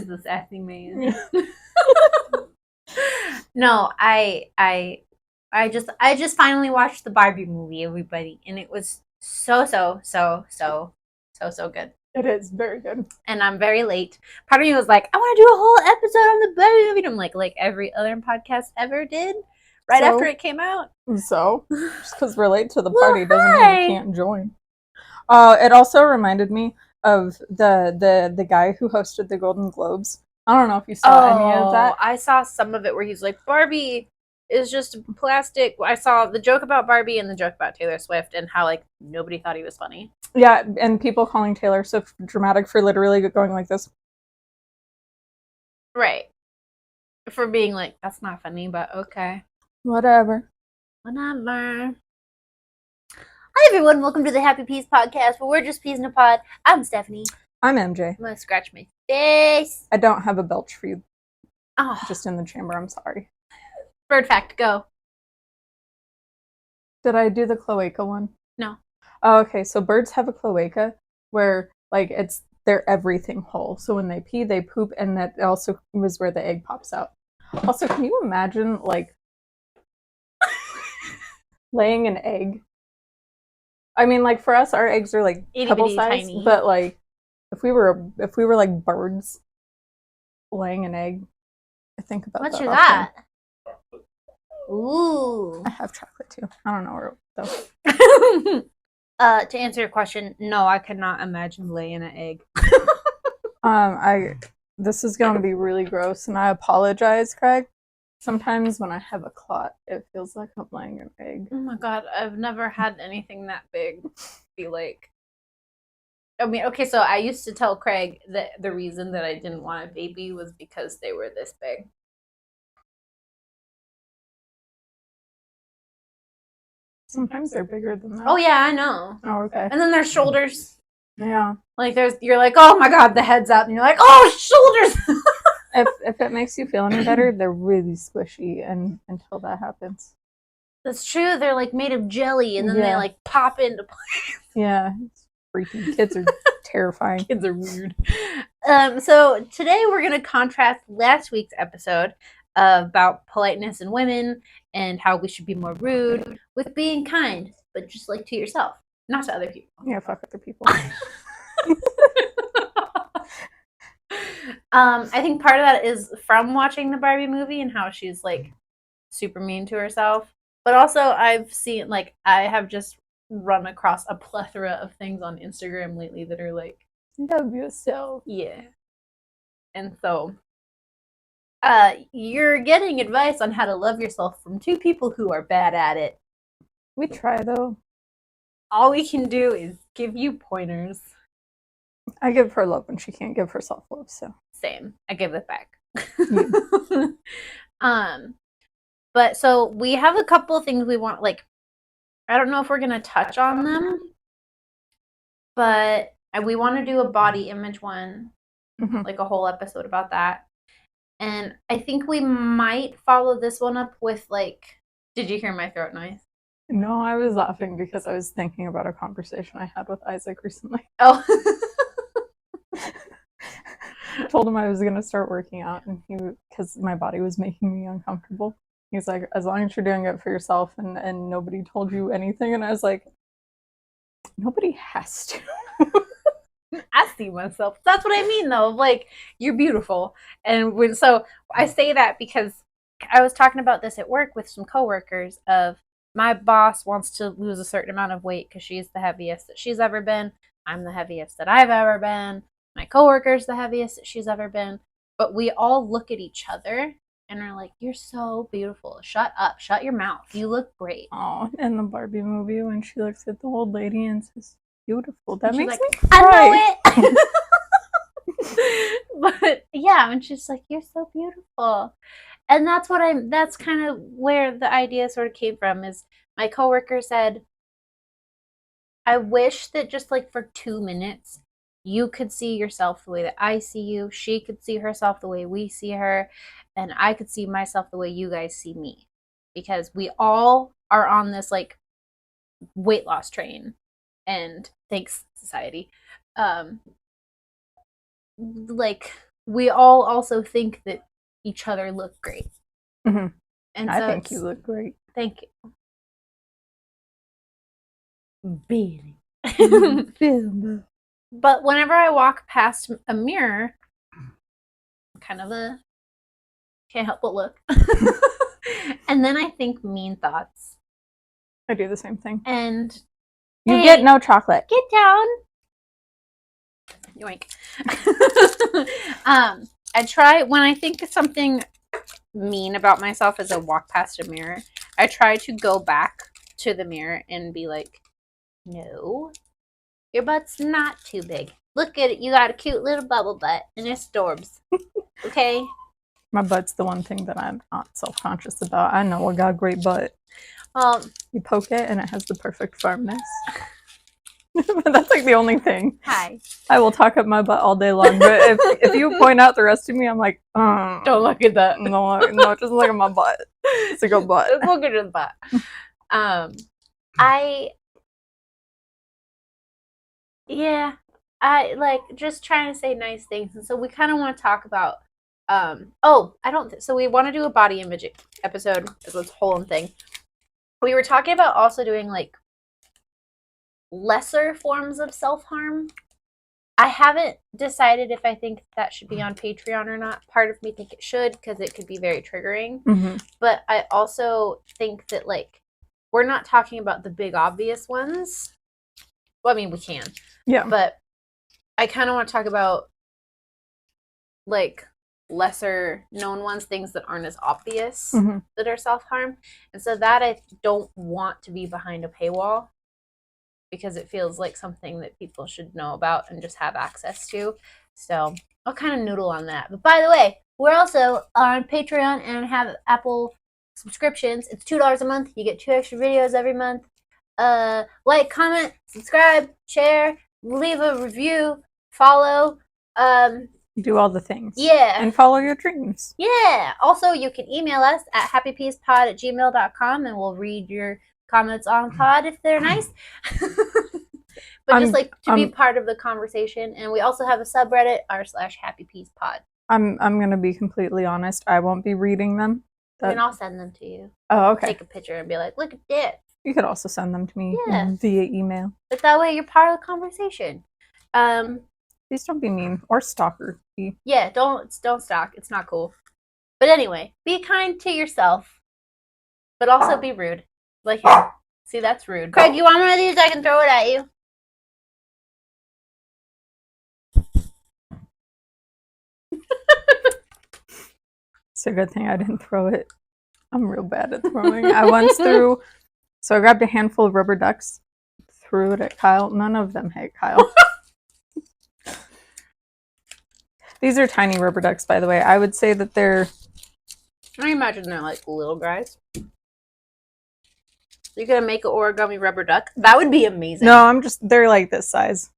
is the sassy man? No, I just finally watched the Barbie movie, everybody, and it was so good. It is very good. And I'm very late. Part of me was like, I want to do a whole episode on the Barbie movie. And I'm like every other podcast ever did, right after it came out. So, just because we're late to the party doesn't mean you can't join. It also reminded me of the guy who hosted the Golden Globes. I don't know if you saw any of that. I saw some of it where he's like, Barbie is just plastic. I saw the joke about Barbie and the joke about Taylor Swift and how like nobody thought he was funny. Yeah, and people calling Taylor Swift dramatic for literally going like this. Right. For being like, that's not funny, but okay. Whatever. Hi everyone, welcome to the Happy Peas Podcast, where we're just peas in a pod. I'm Stephanie. I'm MJ. I'm gonna scratch my face. I don't have a belch for you. Oh. Just in the chamber, I'm sorry. Bird fact, go. Did I do the cloaca one? No. Oh, okay, so birds have a cloaca where like it's their everything hole. So when they pee, they poop, and that also was where the egg pops out. Also, can you imagine like laying an egg? I mean, like for us, our eggs are like pebble size, but like if we were like birds laying an egg, I think about What's that. What's that? Ooh. I have chocolate too. I don't know where though. To answer your question, no, I could not imagine laying an egg. This is going to be really gross, and I apologize, Craig. Sometimes when I have a clot, it feels like I'm laying an egg. Oh my god, I've never had anything that big be like... I mean, okay, so I used to tell Craig that the reason that I didn't want a baby was because they were this big. Sometimes they're bigger than that. Oh yeah, I know. Oh, okay. And then there's shoulders. Yeah. Like you're like, oh my god, the head's up, and you're like, oh, shoulders. If it makes you feel any better, they're really squishy, and until that happens. That's true. They're like made of jelly, and then they like pop into place. Yeah, it's freaky. Kids are terrifying. Kids are weird. So today we're gonna contrast last week's episode about politeness in women and how we should be more rude with being kind, but just like to yourself, not to other people. Yeah, fuck other people. I think part of that is from watching the Barbie movie and how she's like super mean to herself. But also I've seen I have just run across a plethora of things on Instagram lately that are like, love yourself. Yeah. And so you're getting advice on how to love yourself from two people who are bad at it. We try though. All we can do is give you pointers. I give her love when she can't give herself love, so. Same. I give it back. But so we have a couple of things we want, like, I don't know if we're going to touch on them, but we want to do a body image one, like a whole episode about that. And I think we might follow this one up with, like, did you hear my throat noise? No, I was laughing because I was thinking about a conversation I had with Isaac recently. Oh. I told him I was going to start working out, and because my body was making me uncomfortable. He's like, as long as you're doing it for yourself and nobody told you anything. And I was like, nobody has to. I see myself. That's what I mean, though. Like, you're beautiful. And so I say that because I was talking about this at work with some coworkers of my boss wants to lose a certain amount of weight because she's the heaviest that she's ever been. I'm the heaviest that I've ever been. My coworker's the heaviest that she's ever been. But we all look at each other and are like, you're so beautiful. Shut up. Shut your mouth. You look great. Oh, in the Barbie movie when she looks at the old lady and says, beautiful. That makes me cry. I know it. But yeah, and she's like, you're so beautiful. And that's kind of where the idea sort of came from, is my coworker said, I wish that just like for 2 minutes, you could see yourself the way that I see you. She could see herself the way we see her. And I could see myself the way you guys see me. Because we all are on this like weight loss train. And thanks, society. Like we all also think that each other look great. Mhm. And I so think you look great. Thank you. Billy. But whenever I walk past a mirror, kind of a can't help but look. And then I think mean thoughts. I do the same thing. And You hey, get no chocolate. Get down. Yoink. I try when I think of something mean about myself as I walk past a mirror, I try to go back to the mirror and be like, no, your butt's not too big. Look at it. You got a cute little bubble butt and it's Dorbs. Okay? My butt's the one thing that I'm not self-conscious about. I know I got a great butt. You poke it and it has the perfect firmness. That's like the only thing. Hi. I will talk up my butt all day long, but if you point out the rest of me, I'm like, don't look at that. No, just look at my butt. It's a good butt. Just look at his butt. I like just trying to say nice things, and so we kind of want to talk about. So we want to do a body image episode as this whole thing. We were talking about also doing like lesser forms of self-harm. I haven't decided if I think that should be on Patreon or not. Part of me think it should because it could be very triggering. Mm-hmm. But I also think that like we're not talking about the big obvious ones. Well, I mean we can. Yeah. But I kind of want to talk about like lesser known ones, things that aren't as obvious that are self-harm. And so that I don't want to be behind a paywall because it feels like something that people should know about and just have access to. So I'll kind of noodle on that. But by the way, we're also on Patreon and have Apple subscriptions. It's $2 a month. You get 2 extra videos every month. Like, comment, subscribe, share, leave a review, follow. Do all the things. Yeah. And follow your dreams. Yeah. Also, you can email us at happypeacepod@gmail.com and we'll read your comments on pod if they're nice. But just like to be part of the conversation. And we also have a subreddit r/happypeacepod. I'm gonna be completely honest. I won't be reading them. And I'll send them to you. Oh, okay. Take a picture and be like, look at this. You could also send them to me via email. But that way you're part of the conversation. Please don't be mean or stalker. Yeah, don't stalk. It's not cool. But anyway, be kind to yourself, but also be rude. Like, see, that's rude. Craig, you want one of these? I can throw it at you. It's a good thing I didn't throw it. I'm real bad at throwing. I once threw, so I grabbed a handful of rubber ducks, threw it at Kyle. None of them hit Kyle. These are tiny rubber ducks, by the way. I would say that they're... I imagine they're like little guys. You're gonna make an origami rubber duck? That would be amazing. No, they're like this size.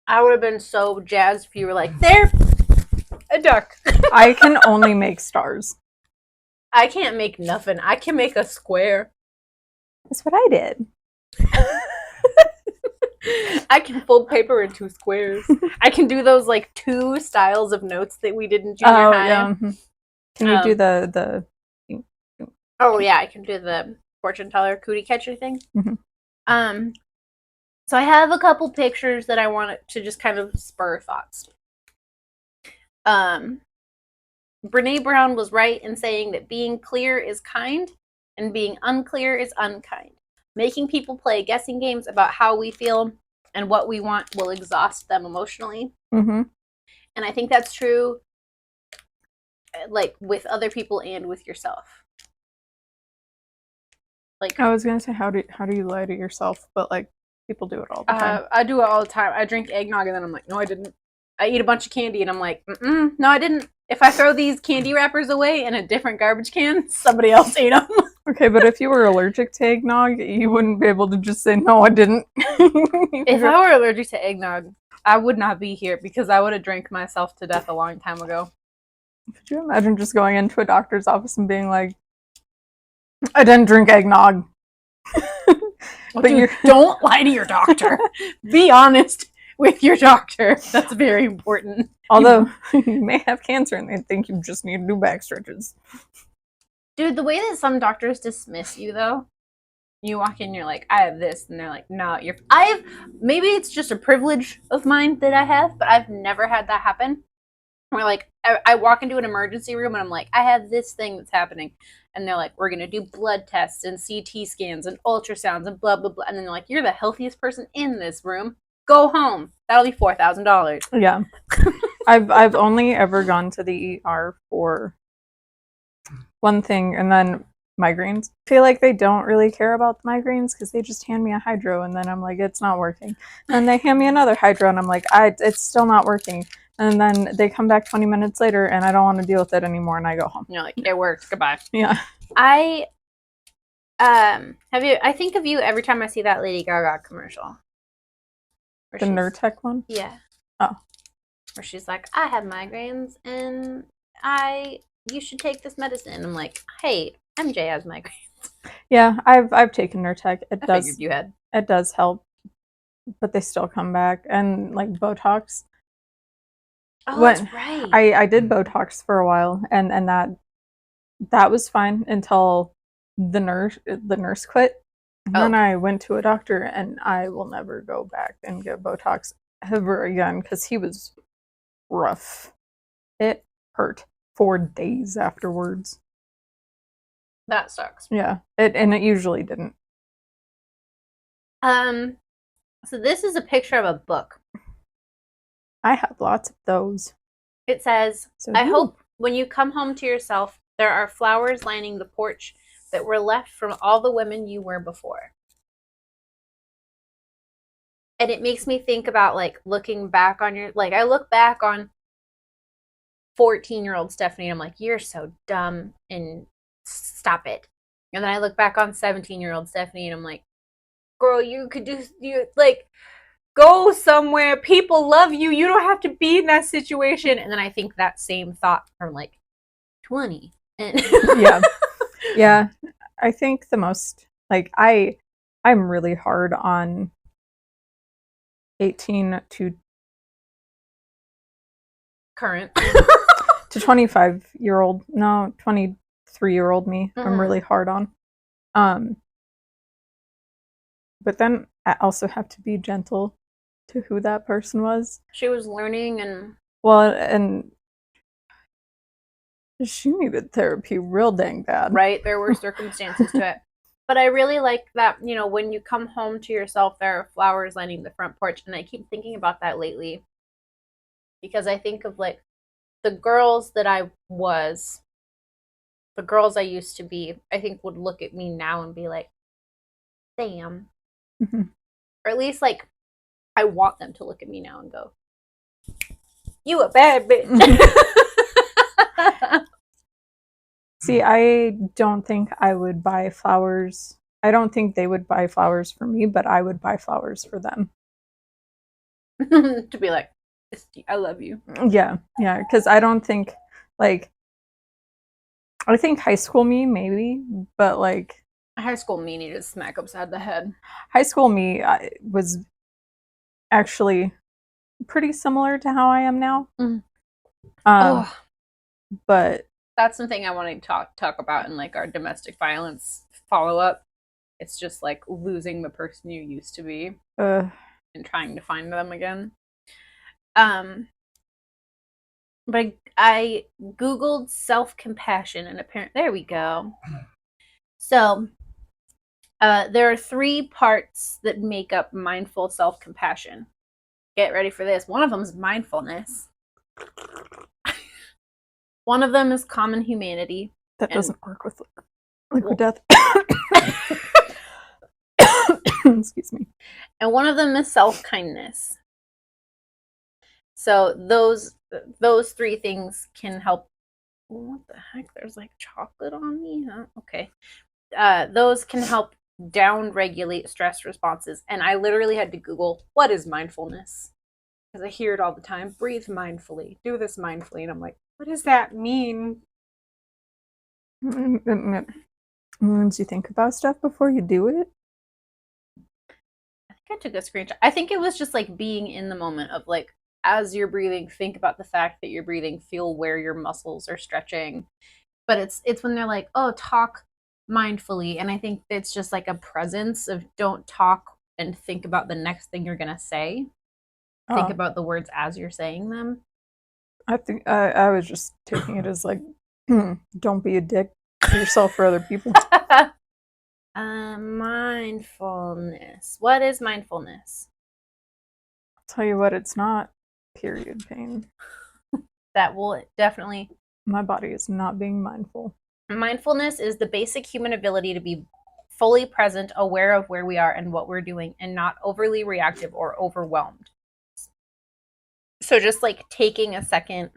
I would have been so jazzed if you were like, they're a duck. I can only make stars. I can't make nothing. I can make a square. That's what I did. I can fold paper into squares. I can do those like 2 styles of notes that we did in junior high. Yeah. Can you do the? Oh yeah, I can do the fortune teller cootie catcher thing. Mm-hmm. So I have a couple pictures that I want to just kind of spur thoughts. Brene Brown was right in saying that being clear is kind and being unclear is unkind. Making people play guessing games about how we feel and what we want will exhaust them emotionally. Mm-hmm. And I think that's true, like, with other people and with yourself. Like, I was gonna say, how do you lie to yourself? But like, people do it all the time. I do it all the time. I drink eggnog and then I'm like, no, I didn't. I eat a bunch of candy and I'm like, no, I didn't. If I throw these candy wrappers away in a different garbage can, somebody else ate them. Okay, but if you were allergic to eggnog, you wouldn't be able to just say, no, I didn't. If I were allergic to eggnog, I would not be here because I would have drank myself to death a long time ago. Could you imagine just going into a doctor's office and being like, I didn't drink eggnog. But you don't lie to your doctor. Be honest. with your doctor. That's very important. Although you may have cancer and they think you just need to do back stretches. Dude, the way that some doctors dismiss you, though, you walk in, you're like, I have this, and they're like, no, maybe it's just a privilege of mine that I have, but I've never had that happen. Where like I walk into an emergency room and I'm like, I have this thing that's happening, and they're like, we're gonna do blood tests and CT scans and ultrasounds and blah blah blah, and then they're like, you're the healthiest person in this room. Go home. That'll be $4,000. Yeah, I've only ever gone to the ER for one thing, and then migraines. I feel like they don't really care about the migraines because they just hand me a hydro, and then I'm like, it's not working. And they hand me another hydro, and I'm like, it's still not working. And then they come back 20 minutes later, and I don't want to deal with it anymore, and I go home. You're like, it works. Goodbye. Yeah. I think of you every time I see that Lady Gaga commercial. The Nurtec one? Yeah. Oh. Where she's like, I have migraines, and you should take this medicine. I'm like, hey, MJ has migraines. Yeah, I've taken Nurtec. I figured you had. It does help, but they still come back. And like Botox. Oh, that's right. I did Botox for a while, and that was fine until the nurse quit. And then I went to a doctor, and I will never go back and get Botox ever again because he was rough. It hurt for days afterwards. That sucks. Yeah, it usually didn't. So this is a picture of a book. I have lots of those. It says, I hope when you come home to yourself, there are flowers lining the porch that were left from all the women you were before. And it makes me think about like looking back on I look back on 14-year-old Stephanie and I'm like, you're so dumb and stop it. And then I look back on 17-year-old Stephanie and I'm like, girl, you could go somewhere. People love you. You don't have to be in that situation. And then I think that same thought from like 20. And yeah. I think the most like I'm really hard on 18 to current to 25-year-old, no, 23-year-old me. Mm-hmm. I'm really hard on. But then I also have to be gentle to who that person was. She was learning and she needed therapy real dang bad. Right, there were circumstances to it. But I really like that, when you come home to yourself, there are flowers lining the front porch. And I keep thinking about that lately. Because I think of like the girls that I was, the girls I used to be, I think would look at me now and be like, damn. Mm-hmm. Or at least like, I want them to look at me now and go, you a bad bitch. See, I don't think I would buy flowers. I don't think they would buy flowers for me, but I would buy flowers for them. To be like, I love you. Yeah, because I don't think, like, I think high school me, maybe, but like... High school me needed to smack upside the head. High school me was actually pretty similar to how I am now. Mm. But... That's something I want to talk about in like our domestic violence follow-up. It's just like losing the person you used to be and trying to find them again. But I Googled self-compassion and apparently, there we go. So there are 3 parts that make up mindful self-compassion. Get ready for this. One of them is mindfulness. One of them is common humanity. That doesn't work with liquid death. Excuse me. And one of them is self-kindness. So those 3 things can help. What the heck? There's like chocolate on me, huh? Okay. Those can help down-regulate stress responses. And I literally had to Google, what is mindfulness? Because I hear it all the time. Breathe mindfully. Do this mindfully. And I'm like, what does that mean? It means you think about stuff before you do it. I think I took a screenshot. I think it was just like being in the moment of like, as you're breathing, think about the fact that you're breathing, feel where your muscles are stretching. But it's when they're like, oh, talk mindfully. And I think it's just like a presence of don't talk and think about the next thing you're going to say. Think about the words as you're saying them. I think I was just taking it as like, don't be a dick to yourself or other people. Mindfulness. What is mindfulness? I'll tell you what, it's not period pain. That will definitely. My body is not being mindful. Mindfulness is the basic human ability to be fully present, aware of where we are and what we're doing, and not overly reactive or overwhelmed. So just like taking a second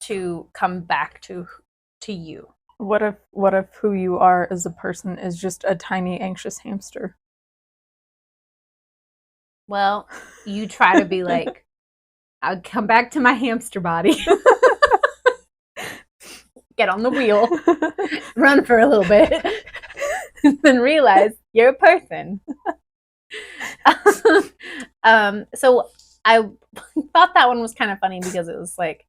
to come back to you. What if who you are as a person is just a tiny anxious hamster? Well, you try to be like, I'll come back to my hamster body. Get on the wheel, run for a little bit, then realize you're a person. So I thought that one was kind of funny because it was like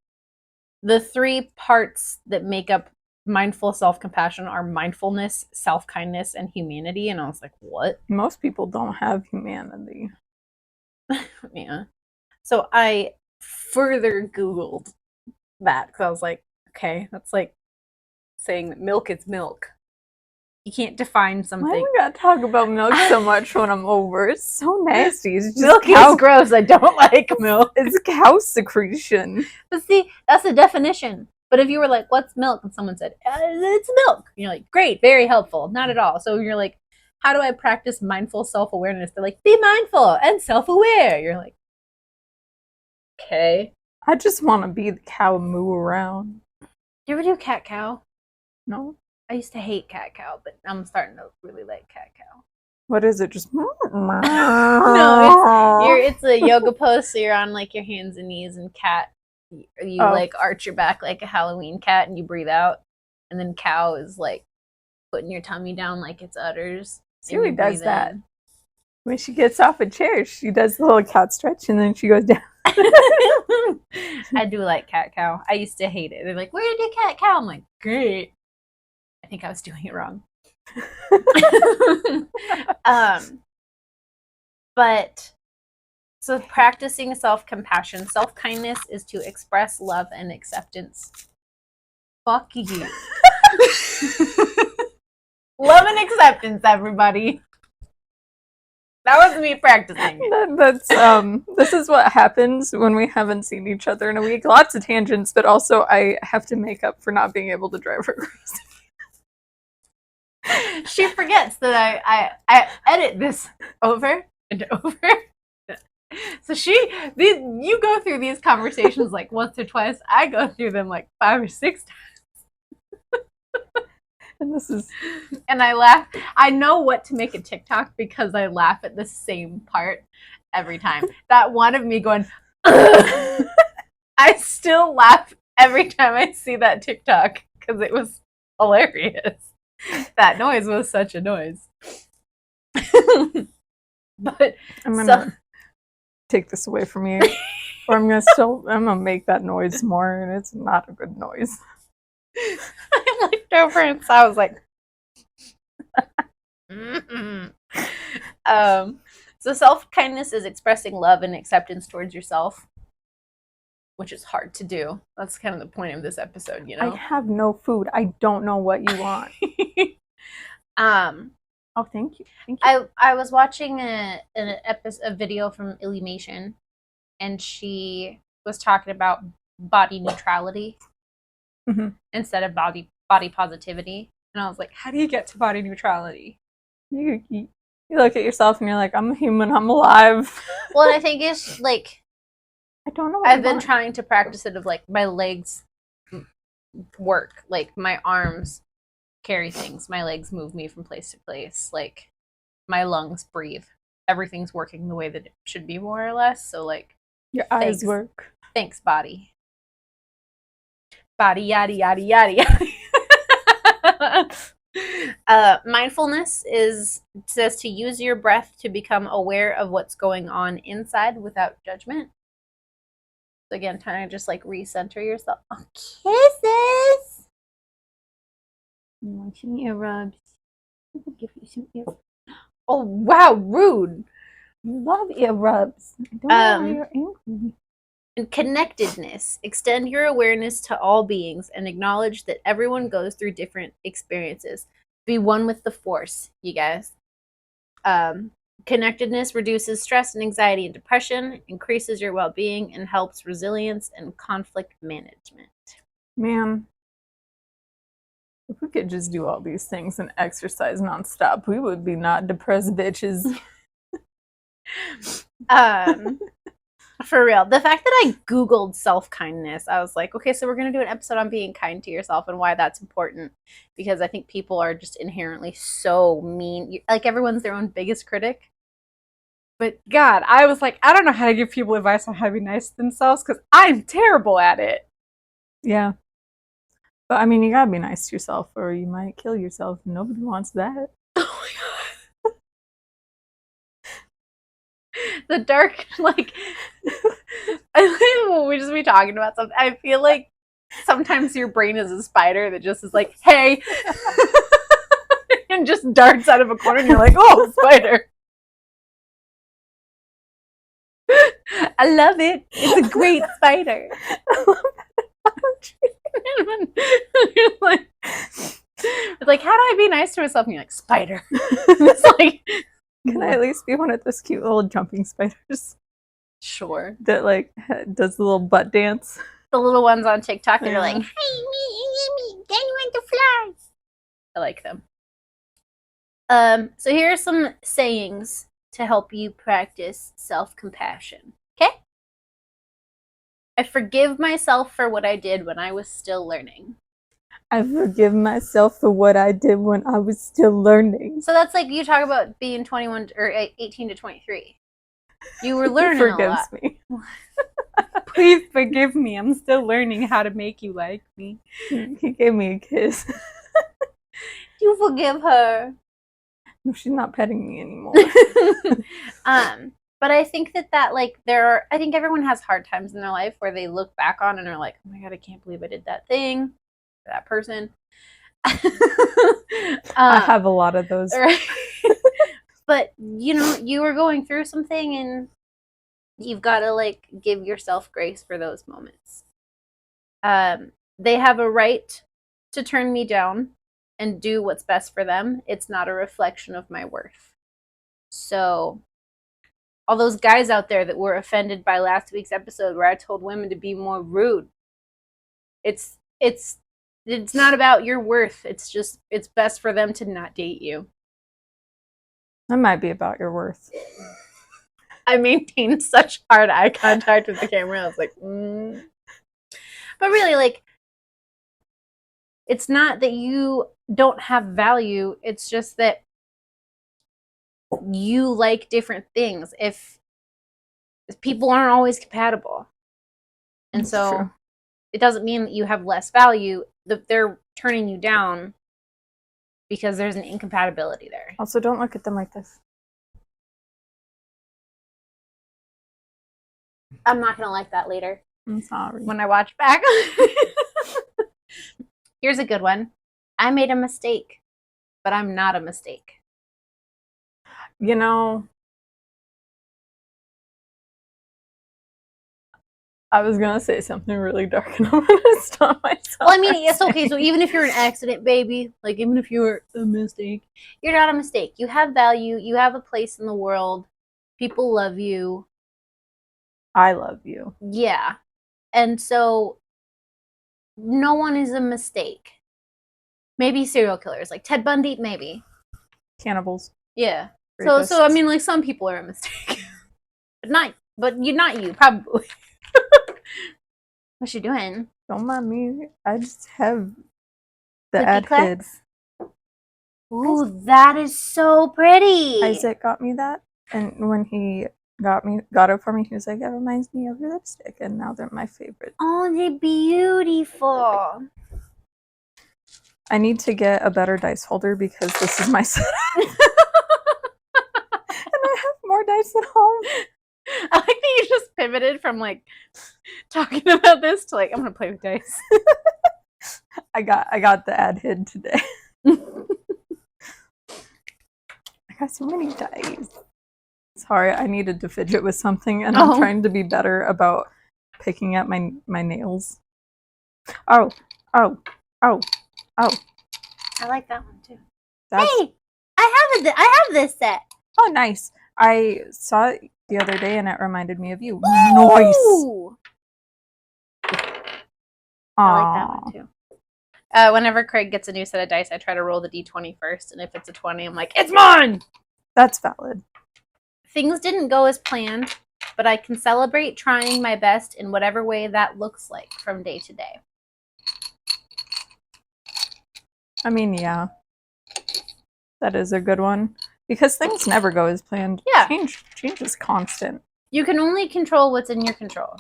the three parts that make up mindful self-compassion are mindfulness, self-kindness, and humanity. And I was like, what? Most people don't have humanity. Yeah. So I further Googled that because I was like, okay, that's like saying that milk is milk. You can't define something. Why do we gotta talk about milk so much when I'm over? It's so nasty. It's just milk is gross. I don't like milk. It's cow secretion. But see, that's the definition. But if you were like, what's milk? And someone said, it's milk. And you're like, great, very helpful. Not at all. So you're like, how do I practice mindful self-awareness? They're like, be mindful and self-aware. You're like, okay. I just want to be the cow and moo around. You ever do cat cow? No. I used to hate cat cow, but I'm starting to really like cat cow. What is it? Just no, it's a yoga pose. So you're on like your hands and knees, and cat, you like arch your back like a Halloween cat, and you breathe out, and then cow is like putting your tummy down like it's udders. Siri does that. When she gets off a chair, she does the little cat stretch, and then she goes down. I do like cat cow. I used to hate it. They're like, "Where did you cat cow?" I'm like, "Great." I think I was doing it wrong. But so practicing self-compassion, self-kindness is to express love and acceptance. Fuck you. Love and acceptance, everybody. That was me practicing. This is what happens when we haven't seen each other in a week. Lots of tangents, but also I have to make up for not being able to drive her crazy. She forgets that I edit this over and over. So you go through these conversations like once or twice. I go through them like 5 or 6 times. And I laugh. I know what to make a TikTok because I laugh at the same part every time. That one of me going, I still laugh every time I see that TikTok because it was hilarious. That noise was such a noise. But I'm gonna take this away from you, or I'm gonna make that noise more, and it's not a good noise. I looked over and saw. I was like, so self-kindness is expressing love and acceptance towards yourself, which is hard to do. That's kind of the point of this episode, you know. I have no food. I don't know what you want. Oh, thank you. Thank you. I was watching a video from Illumation, and she was talking about body neutrality instead of body positivity. And I was like, how do you get to body neutrality? You look at yourself and you're like, I'm a human, I'm alive. Well, I think it's like, I don't know. I've been trying to practice it of like my legs work, like my arms carry things, my legs move me from place to place, like my lungs breathe. Everything's working the way that it should be, more or less. So like your eyes work. Thanks, body. Body yada yada yada yada. Mindfulness says to use your breath to become aware of what's going on inside without judgment. So again, trying to just like recenter yourself. Oh, kisses. You want some ear rubs? I'll give you some ear. Oh wow, rude. You love ear rubs. I don't know why you're angry. And connectedness. Extend your awareness to all beings and acknowledge that everyone goes through different experiences. Be one with the force, you guys. Connectedness reduces stress and anxiety and depression, increases your well-being, and helps resilience and conflict management. Man, if we could just do all these things and exercise nonstop, we would be not depressed bitches. For real. The fact that I Googled self-kindness, I was like, okay, so we're going to do an episode on being kind to yourself and why that's important. Because I think people are just inherently so mean. Like, everyone's their own biggest critic. But God, I was like, I don't know how to give people advice on how to be nice to themselves because I'm terrible at it. Yeah. But I mean, you gotta be nice to yourself or you might kill yourself. Nobody wants that. Oh my God. The dark, like, we just be talking about something. I feel like sometimes your brain is a spider that just is like, hey, and just darts out of a corner and you're like, oh, spider. I love it. It's a great spider. It's like, how do I be nice to myself? And you're like, spider. It's like, can I at least be one of those cute little jumping spiders? Sure. That like does the little butt dance. The little ones on TikTok that are like, hey, me, then you want to fly. I like them. So here are some sayings to help you practice self-compassion. Okay? I forgive myself for what I did when I was still learning. I forgive myself for what I did when I was still learning. So that's like you talk about being 21 or 18 to 23. You were learning a lot. Me. Please forgive me. I'm still learning how to make you like me. He gave me a kiss. You forgive her. No, she's not petting me anymore. But I think that like I think everyone has hard times in their life where they look back on and are like, oh my God, I can't believe I did that thing. That person. I have a lot of those. Right? But you were going through something and you've got to like give yourself grace for those moments. They have a right to turn me down and do what's best for them. It's not a reflection of my worth. So all those guys out there that were offended by last week's episode where I told women to be more rude, it's not about your worth. It's just, it's best for them to not date you. That might be about your worth. I maintained such hard eye contact with the camera. I was like, But really, like, it's not that you don't have value. It's just that you like different things. If people aren't always compatible. And That's so true. It doesn't mean that you have less value. They're turning you down because there's an incompatibility there. Also, don't look at them like this. I'm not going to like that later. I'm sorry. When I watch back. Here's a good one. I made a mistake, but I'm not a mistake. You know, I was going to say something really dark and I'm going to stop myself. Well, I mean, it's okay. So even if you're an accident, baby, like even if you're a mistake, you're not a mistake. You have value. You have a place in the world. People love you. I love you. Yeah. And so no one is a mistake. Maybe serial killers, like Ted Bundy, maybe. Cannibals. Yeah. Rapists. So I mean, like some people are a mistake. But you're not you, probably. What you doing? Don't mind me. I just have the Clicky ad hid. clacks? Ooh, that is so pretty. Isaac got me that, and when he got it for me, he was like, "That reminds me of your lipstick," and now they're my favorite. Oh, they're beautiful. I need to get a better dice holder because this is my setup. And I have more dice at home. I like that you just pivoted from like talking about this to like I'm gonna play with dice. I got the ad hid today. I got so many dice. Sorry, I needed to fidget with something, and I'm trying to be better about picking at my nails. Oh. I like that one too. That's... Hey, I have this set. Oh, nice. I saw it the other day, and it reminded me of you. Nice. Ooh. I like that one too. Whenever Craig gets a new set of dice, I try to roll the d20 first, and if it's a 20, I'm like, it's mine! That's valid. Things didn't go as planned, but I can celebrate trying my best in whatever way that looks like from day to day. I mean, yeah. That is a good one. Because things never go as planned. Yeah. Change is constant. You can only control what's in your control.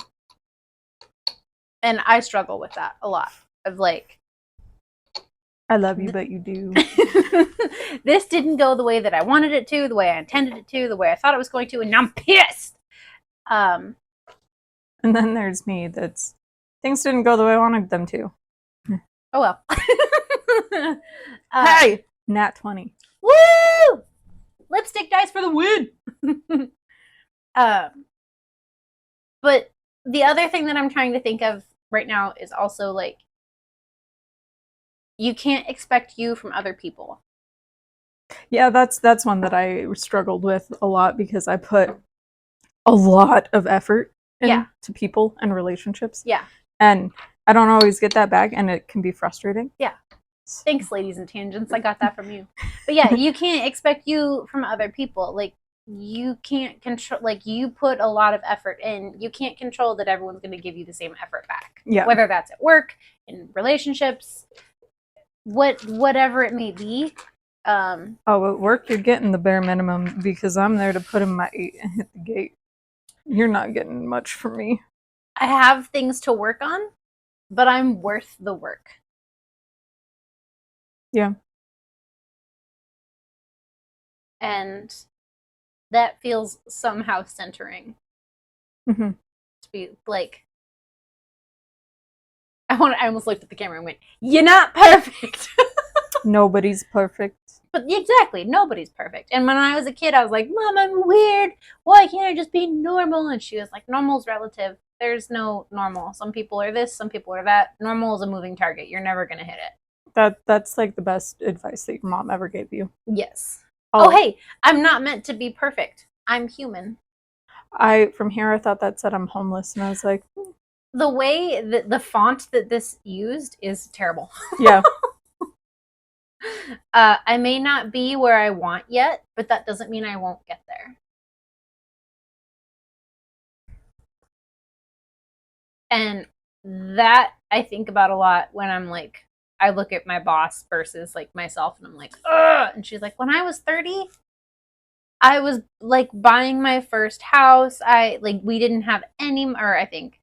And I struggle with that a lot. Of like, I love you, but you do. this didn't go the way that I wanted it to, the way I intended it to, the way I thought it was going to, and now I'm pissed. And then there's me that's things didn't go the way I wanted them to. Oh well. Hey! Nat 20. Woo! Lipstick dice for the win! But the other thing that I'm trying to think of right now is also like, you can't expect you from other people. Yeah, that's one that I struggled with a lot because I put a lot of effort into people and relationships. Yeah. And I don't always get that back, and it can be frustrating. Yeah. Thanks, ladies and tangents. I got that from you. But yeah, you can't expect you from other people. Like, you can't control, like, you put a lot of effort in. You can't control that everyone's going to give you the same effort back. Yeah. Whether that's at work, in relationships, whatever it may be. At work, you're getting the bare minimum because I'm there to put in my 8 and hit the gate. You're not getting much from me. I have things to work on, but I'm worth the work. Yeah. And that feels somehow centering. Mm-hmm. To be like, I almost looked at the camera and went, "You're not perfect." Nobody's perfect. But exactly, nobody's perfect. And when I was a kid, I was like, "Mom, I'm weird. Why can't I just be normal?" And she was like, "Normal's relative. There's no normal. Some people are this, some people are that. Normal is a moving target. You're never gonna hit it." That's like the best advice that your mom ever gave you. Yes. Oh, hey, I'm not meant to be perfect. I'm human. From here, I thought that said I'm homeless, and I was like, the way that the font that this used is terrible. Yeah. I may not be where I want yet, but that doesn't mean I won't get there. And that I think about a lot when I'm like, I look at my boss versus like myself, and I'm like, ugh. And she's like, when I was 30, I was like buying my first house. We didn't have any, or I think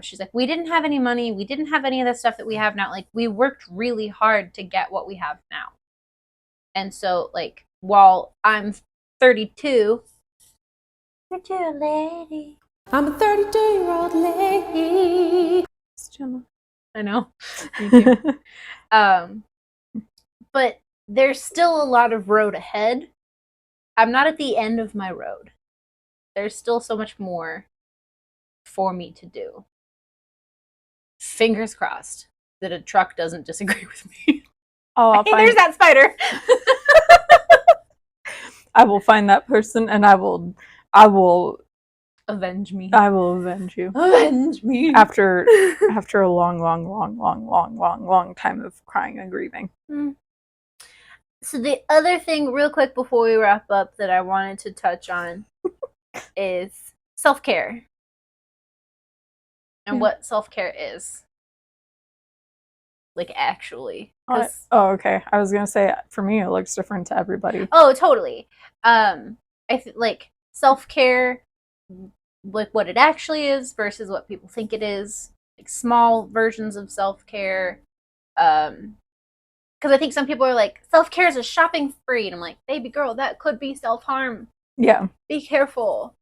she's like, we didn't have any money. We didn't have any of the stuff that we have now. Like, we worked really hard to get what we have now. And so, like, while I'm 32, you're a lady. I'm a 32-year-old lady. I know. Me too. But there's still a lot of road ahead. I'm not at the end of my road. There's still so much more for me to do. Fingers crossed that a truck doesn't disagree with me. Oh, hey, there's that spider. I will find that person, and I will avenge me. I will avenge you. Avenge me. After a long time of crying and grieving. So the other thing, real quick before we wrap up, that I wanted to touch on is self-care. And what self-care is. Like, actually. Okay. I was going to say, for me, it looks different to everybody. Oh, totally. Like, self-care, like what it actually is versus what people think it is. Like, small versions of self-care. Because I think some people are like, self-care is a shopping spree. And I'm like, baby girl, that could be self-harm. Yeah. Be careful.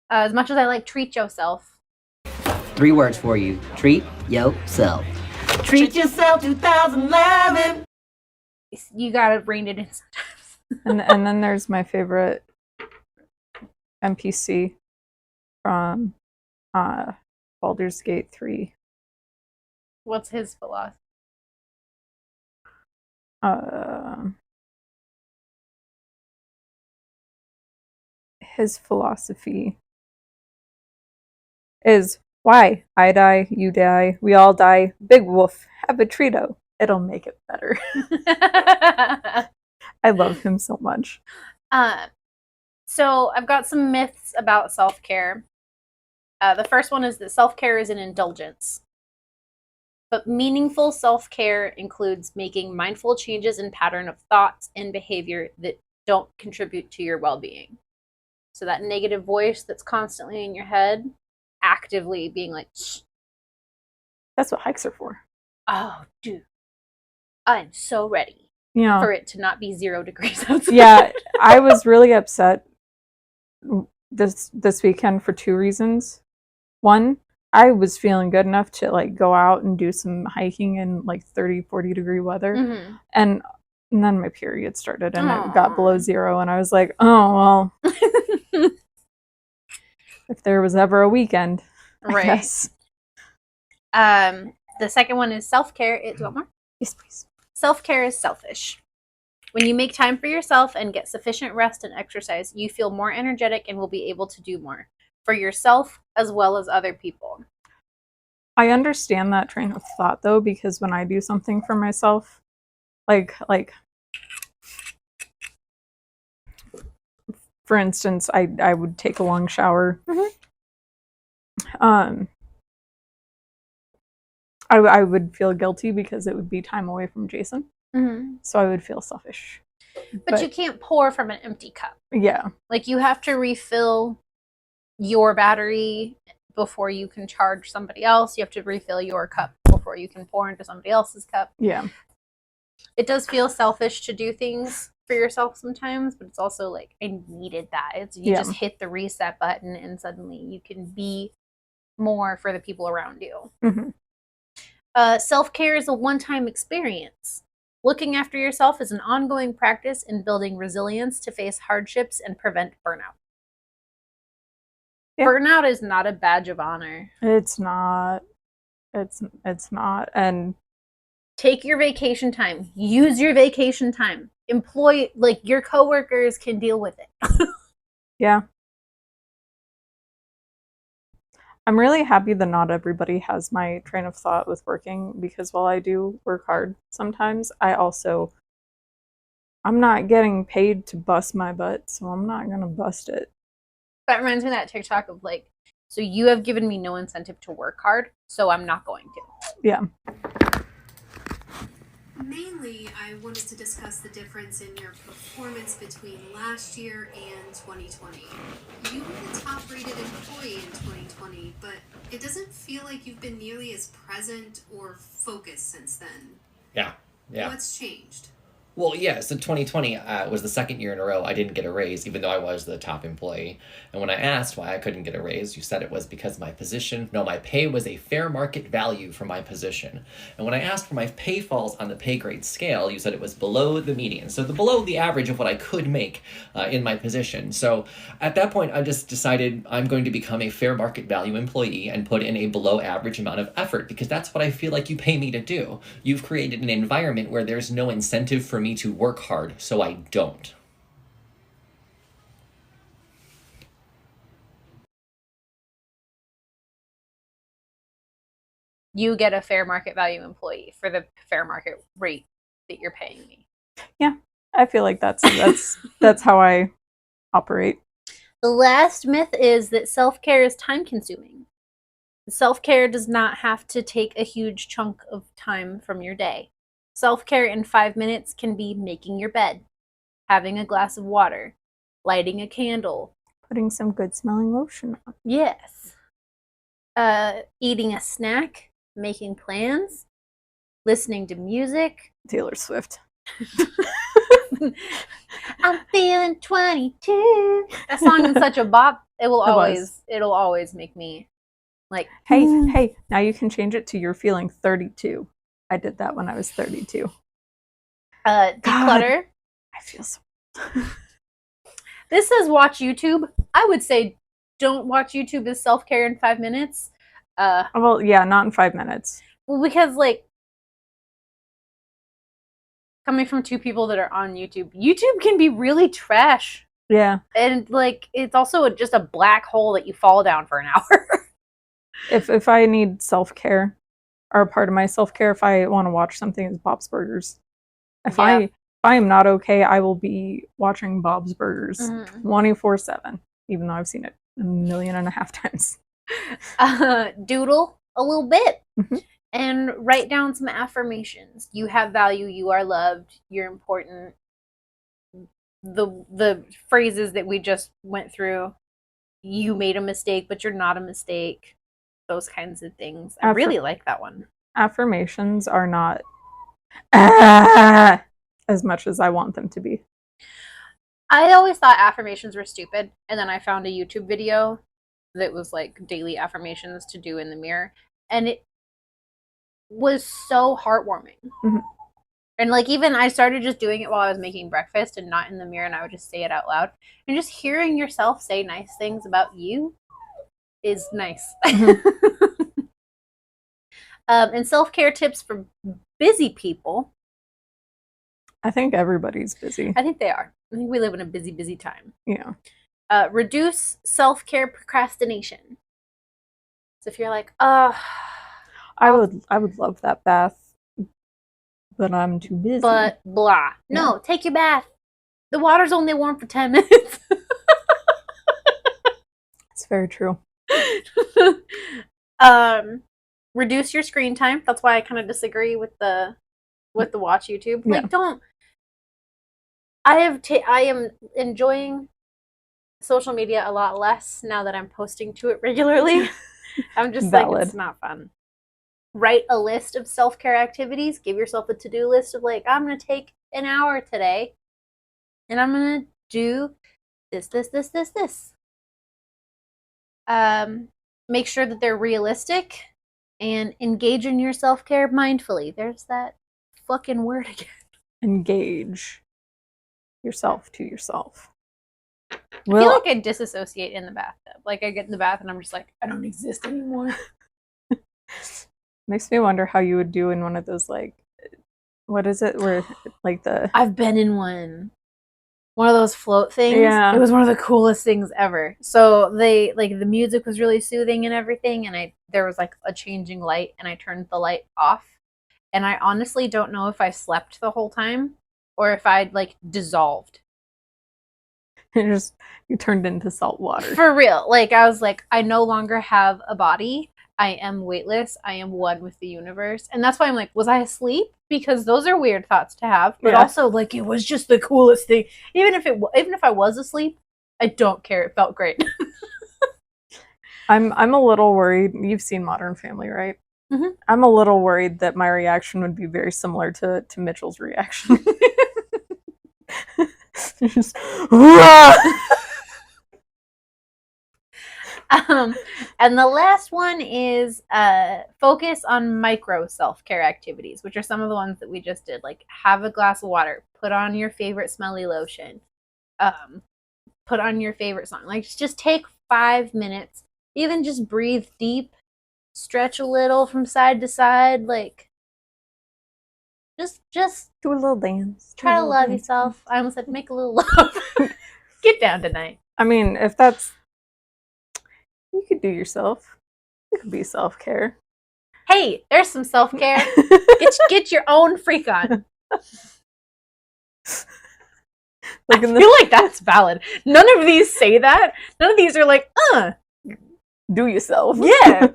As much as I like treat yourself. 3 words for you. Treat yourself. Treat yourself 2011. You gotta rein it in sometimes. And then there's my favorite NPC from Baldur's Gate 3. What's his philosophy? His philosophy is, why? I die, you die, we all die. Big wolf, have a Trito. It'll make it better. I love him so much. So I've got some myths about self-care. The first one is that self-care is an indulgence. But meaningful self-care includes making mindful changes in pattern of thoughts and behavior that don't contribute to your well-being. So that negative voice that's constantly in your head, actively being like, shh. That's what hikes are for. Oh, dude, I'm so ready Yeah. for it to not be 0 degrees outside. Yeah, I was really upset this weekend for 2 reasons. One, I was feeling good enough to like go out and do some hiking in like 30-40 degree weather. Mm-hmm. And then my period started and Aww. it got below 0 and I was like, oh well. If there was ever a weekend, Right. I guess. The second one is self-care. Do you want more? Yes, please. Self-care is selfish. When you make time for yourself and get sufficient rest and exercise, you feel more energetic and will be able to do more for yourself as well as other people. I understand that train of thought though, because when I do something for myself, like for instance, I would take a long shower. Mm-hmm. I would feel guilty because it would be time away from Jason. Mm-hmm. So I would feel selfish. But you can't pour from an empty cup. Yeah. Like you have to refill your battery before you can charge somebody else. You have to refill your cup before you can pour into somebody else's cup. Yeah. It does feel selfish to do things for yourself sometimes, but it's also like, I needed that. You just hit the reset button and suddenly you can be more for the people around you. Mm-hmm. Self-care is a one-time experience. Looking after yourself is an ongoing practice in building resilience to face hardships and prevent burnout. Yeah. Burnout is not a badge of honor. It's not. It's not. And take your vacation time. Use your vacation time. Employ, like, your coworkers can deal with it. Yeah. I'm really happy that not everybody has my train of thought with working, because while I do work hard sometimes, I'm not getting paid to bust my butt, so I'm not going to bust it. That reminds me of that TikTok of like, so you have given me no incentive to work hard, so I'm not going to. Yeah. Mainly, I wanted to discuss the difference in your performance between last year and 2020. You were the top-rated employee in 2020, but it doesn't feel like you've been nearly as present or focused since then. Yeah. What's changed? Well, yeah, so 2020 was the second year in a row I didn't get a raise, even though I was the top employee. And when I asked why I couldn't get a raise, you said it was because my pay was a fair market value for my position. And when I asked where my pay falls on the pay grade scale, you said it was below the median. So below the average of what I could make in my position. So at that point, I just decided I'm going to become a fair market value employee and put in a below average amount of effort, because that's what I feel like you pay me to do. You've created an environment where there's no incentive for me to work hard, so I don't. You get a fair market value employee for the fair market rate that you're paying me. Yeah, I feel like that's how I operate. The last myth is that self-care is time-consuming. Self-care does not have to take a huge chunk of time from your day. Self-care in 5 minutes can be making your bed, having a glass of water, lighting a candle, putting some good smelling lotion on. Yes. Eating a snack, making plans, listening to music. Taylor Swift. I'm feeling 22. That song is such a bop. It'll always make me like, Hey, now you can change it to you're feeling 32. I did that when I was 32. declutter. I feel so. This says watch YouTube. I would say don't watch YouTube as self-care in 5 minutes. Well, yeah, not in 5 minutes. Well, because like coming from two people that are on YouTube can be really trash. Yeah. And like it's also just a black hole that you fall down for an hour. If I need self-care, or part of my self-care, if I want to watch something, is Bob's Burgers. If I am not okay, I will be watching Bob's Burgers 24/7, even though I've seen it 1.5 million times. Doodle a little bit. Mhm. And write down some affirmations. You have value, you are loved, you're important. The phrases that we just went through. You made a mistake, but you're not a mistake. Those kinds of things. I really like that one. Affirmations are not as much as I want them to be. I always thought affirmations were stupid, and then I found a YouTube video that was like daily affirmations to do in the mirror, and it was so heartwarming. Mhm. And like even I started just doing it while I was making breakfast and not in the mirror, and I would just say it out loud. And just hearing yourself say nice things about you is nice. And self-care tips for busy people. I think everybody's busy. I think they are. I think we live in a busy time. Yeah. Reduce self-care procrastination. So if you're like, I would love that bath, but I'm too busy. but blah. No, take your bath. The water's only warm for 10 minutes. It's very true. Reduce your screen time. That's why I kind of disagree with the watch YouTube. Like, don't. I am enjoying social media a lot less now that I'm posting to it regularly. I'm just like, it's not fun. Write a list of self-care activities. Give yourself a to-do list of like, I'm gonna take an hour today, and I'm gonna do this. Make sure that they're realistic and engage in your self-care mindfully. There's that fucking word again. Engage yourself to yourself. I feel like I disassociate in the bathtub. Like I get in the bath and I'm just like, I don't exist anymore. Makes me wonder how you would do in one of those, like, what is it, where like the I've been in one of those float things. Yeah. It was one of the coolest things ever. So they like the music was really soothing and everything, and there was like a changing light, and I turned the light off, and I honestly don't know if I slept the whole time or if I'd like dissolved. you turned into salt water. For real. Like I was like, I no longer have a body. I am weightless. I am one with the universe. And that's why I'm like, was I asleep? Because those are weird thoughts to have. But also, like, it was just the coolest thing. Even if I was asleep, I don't care. It felt great. I'm a little worried. You've seen Modern Family, right? Mm-hmm. I'm a little worried that my reaction would be very similar to Mitchell's reaction. Just, and the last one is focus on micro self-care activities, which are some of the ones that we just did. Like have a glass of water, put on your favorite smelly lotion, put on your favorite song. Like just take 5 minutes, even just breathe deep, stretch a little from side to side, like just do a little dance. Try to love yourself. I almost said make a little love. Get down tonight. I mean, if that's you could do yourself. It could be self-care. Hey, there's some self-care. Get your own freak on. I feel like that's valid. None of these say that. None of these are like, do yourself. Yeah.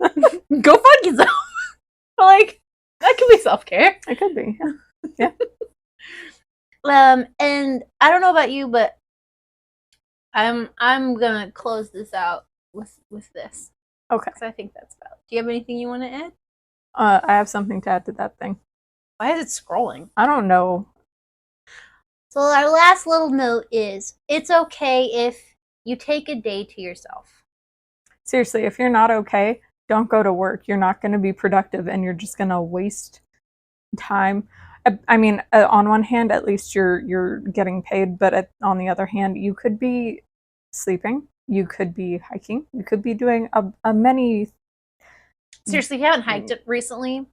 Go fuck yourself. But like, that could be self-care. It could be. Yeah. And I don't know about you, but I'm gonna close this out with this. Okay. Because I think that's valid. Do you have anything you want to add? I have something to add to that thing. Why is it scrolling? I don't know. So our last little note is it's okay if you take a day to yourself. Seriously, if you're not okay, don't go to work. You're not going to be productive and you're just going to waste time. I mean, on one hand, at least you're getting paid, but on the other hand, you could be sleeping, you could be hiking, you could be doing a many. Seriously, if you haven't hiked it recently,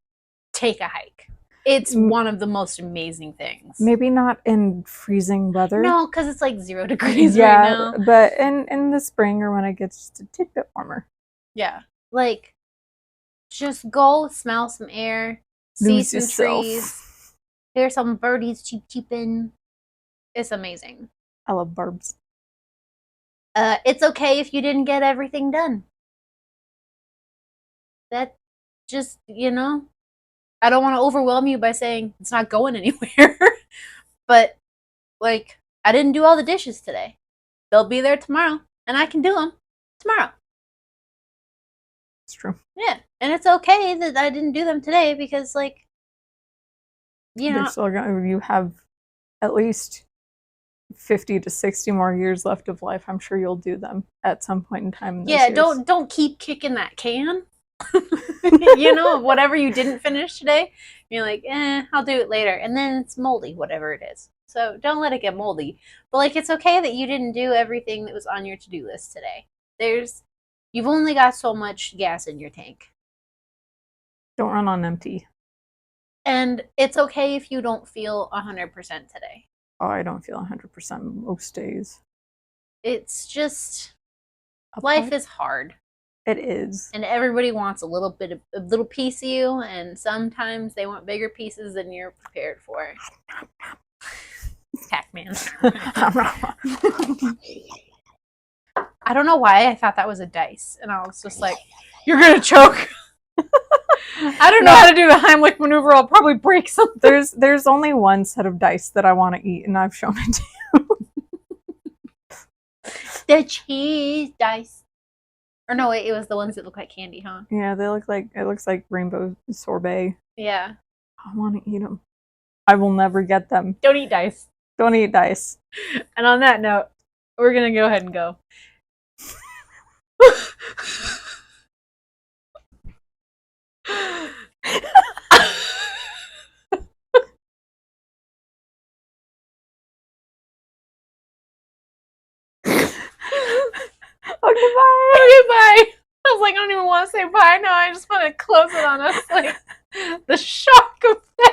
take a hike. It's one of the most amazing things. Maybe not in freezing weather. No, because it's like 0 degrees right now. But in the spring or when it gets just a tidbit warmer. Yeah. Like, just go smell some air, see some trees, hear some birdies cheeping. It's amazing. I love barbs. It's okay if you didn't get everything done. That just, I don't want to overwhelm you by saying it's not going anywhere. But, like, I didn't do all the dishes today. They'll be there tomorrow, and I can do them tomorrow. It's true. Yeah, and it's okay that I didn't do them today because, like, They're still you have at least 50 to 60 more years left of life. I'm sure you'll do them at some point in time. Yeah, don't keep kicking that can. Whatever you didn't finish today, you're like, I'll do it later, and then it's moldy, whatever it is. So don't let it get moldy. But, like, it's okay that you didn't do everything that was on your to-do list today. You've only got so much gas in your tank. Don't run on empty. And it's okay if you don't feel 100% today. Oh, I don't feel 100% most days. It's just, life is hard. It is. And everybody wants a little piece of you, and sometimes they want bigger pieces than you're prepared for. Pac-Man. I don't know why I thought that was a dice, and I was just like, you're gonna choke. I don't know how to do the Heimlich maneuver. I'll probably break something. There's only one set of dice that I want to eat, and I've shown it to you. The cheese dice. Or no, wait, it was the ones that look like candy, huh? Yeah, it looks like rainbow sorbet. Yeah. I want to eat them. I will never get them. Don't eat dice. Don't eat dice. And on that note, we're gonna go ahead and go. Okay, bye. Okay, bye. I was like, I don't even want to say bye now. I just want to close it on us, like, the shock of that.